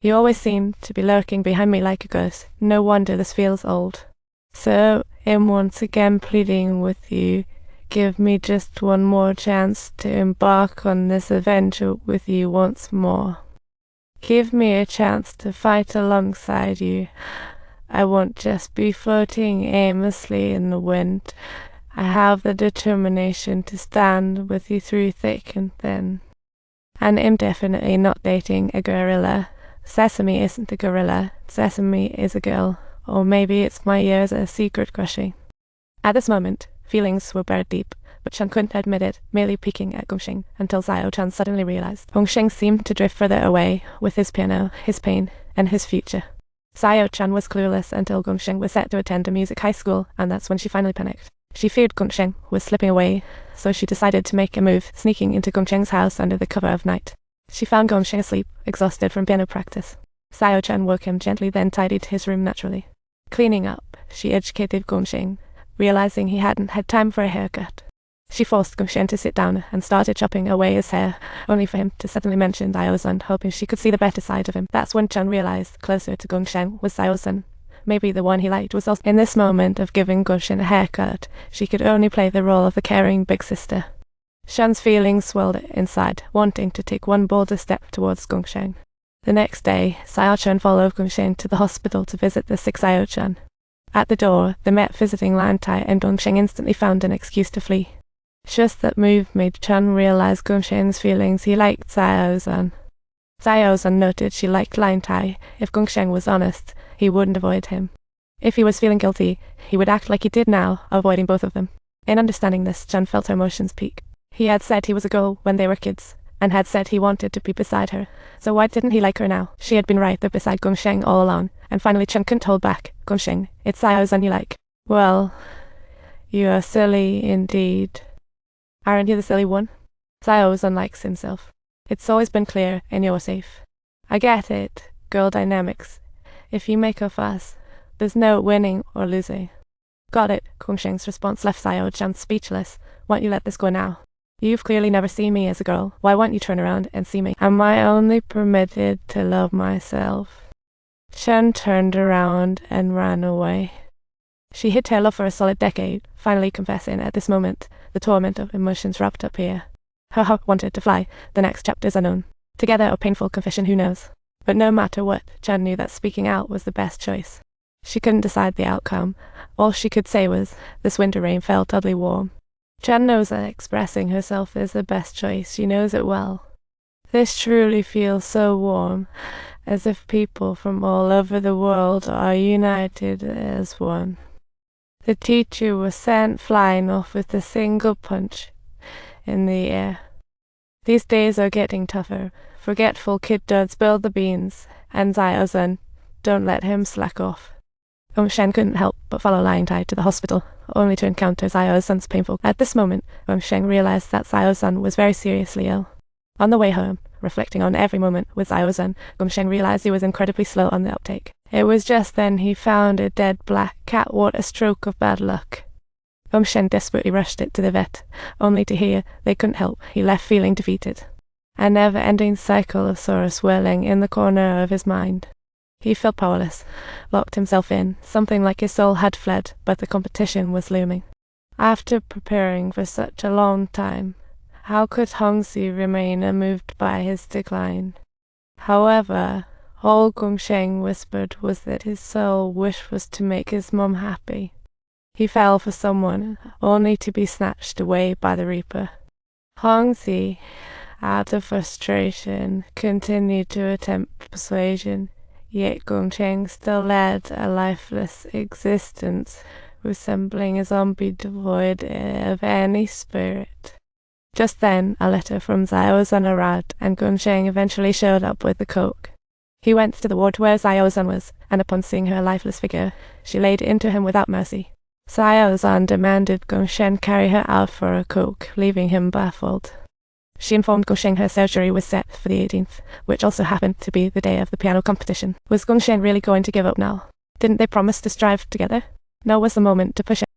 You always seem to be lurking behind me like a ghost. No wonder this feels old. So I'm once again pleading with you. Give me just one more chance to embark on this adventure with you once more. Give me a chance to fight alongside you. I won't just be floating aimlessly in the wind. I have the determination to stand with you through thick and thin. And I'm definitely not dating a gorilla. Sesame isn't a gorilla. Sesame is a girl. Or maybe it's my years of secret crushing. At this moment, feelings were buried deep, but Chun couldn't admit it, merely peeking at Gongxing, until Xiao-chan suddenly realized. Gongxing seemed to drift further away, with his piano, his pain, and his future. Xiao-chan was clueless until Gongxing was set to attend a music high school, and that's when she finally panicked. She feared Gongxing was slipping away, so she decided to make a move, sneaking into Gongxing's house under the cover of night. She found Gongxing asleep, exhausted from piano practice. Xiao-chan woke him gently, then tidied his room naturally. Cleaning up, she educated Gongxing, realizing he hadn't had time for a haircut. She forced Gongxing to sit down and started chopping away his hair, only for him to suddenly mention Xiao-san, hoping she could see the better side of him. That's when Chun realized closer to Gongxing was Xiao-san. Maybe the one he liked was also. In this moment of giving Gongxing a haircut, she could only play the role of the caring big sister. Chun's feelings swelled inside, wanting to take one bolder step towards Gongxing. The next day, Xiao-chan followed Gongxing to the hospital to visit the sick Xiao-chan. At the door, they met visiting Lantai, and Gongxing instantly found an excuse to flee. Just that move made Chun realize Gongxing's feelings. He liked Xiao-san. Xiao-san noted she liked Lantai. If Gongxing was honest, he wouldn't avoid him. If he was feeling guilty, he would act like he did now, avoiding both of them. In understanding this, Chun felt her emotions peak. He had said he was a girl when they were kids, and had said he wanted to be beside her. So why didn't he like her now? She had been right there beside Gongxing all along, and finally Chun couldn't hold back. Gongxing, it's Xiao-san you like. Well, you are silly indeed. Aren't you the silly one? Xiao-san likes himself. It's always been clear, and you're safe. I get it, girl dynamics. If you make a fuss, there's no winning or losing. Got it. Gongxing's response left Xiao-chan speechless. Won't you let this go now? You've clearly never seen me as a girl. Why won't you turn around and see me? Am I only permitted to love myself? Chun turned around and ran away. She hid her love for a solid decade, finally confessing at this moment the torment of emotions wrapped up here. Her heart wanted to fly. The next chapter's unknown. Together or painful confession, who knows? But no matter what, Chun knew that speaking out was the best choice. She couldn't decide the outcome. All she could say was, this winter rain felt oddly warm. Chun knows that expressing herself is the best choice. She knows it well. This truly feels so warm, as if people from all over the world are united as one. The teacher was sent flying off with a single punch in the air. These days are getting tougher. Forgetful kid duds spill the beans, and Xiao-san, don't let him slack off. Gongxing couldn't help but follow Lantai to the hospital, only to encounter Xiao-san's painful. At this moment, Gongxing realized that Xiao-san was very seriously ill. On the way home, reflecting on every moment with Xiao-san, Gongxing realized he was incredibly slow on the uptake. It was just then he found a dead black cat. What a stroke of bad luck. Gongxing desperately rushed it to the vet, only to hear they couldn't help. He left feeling defeated. A never-ending cycle of sorrow swirling in the corner of his mind. He felt powerless, locked himself in, something like his soul had fled, but the competition was looming. After preparing for such a long time, how could Hongxi remain unmoved by his decline? However, all Gongxing whispered was that his sole wish was to make his mom happy. He fell for someone, only to be snatched away by the Reaper. Hongxi, out of frustration, continued to attempt persuasion. Yet Gongxing still led a lifeless existence, resembling a zombie devoid of any spirit. Just then, a letter from Xiao-san arrived, and Gongxing eventually showed up with the coke. He went to the ward where Xiao-san was, and upon seeing her lifeless figure, she laid into him without mercy. Xiao-san demanded Gongxing carry her out for a coke, leaving him baffled. She informed Gongxing her surgery was set for the 18th, which also happened to be the day of the piano competition. Was Gongxing really going to give up now? Didn't they promise to strive together? Now was the moment to push it.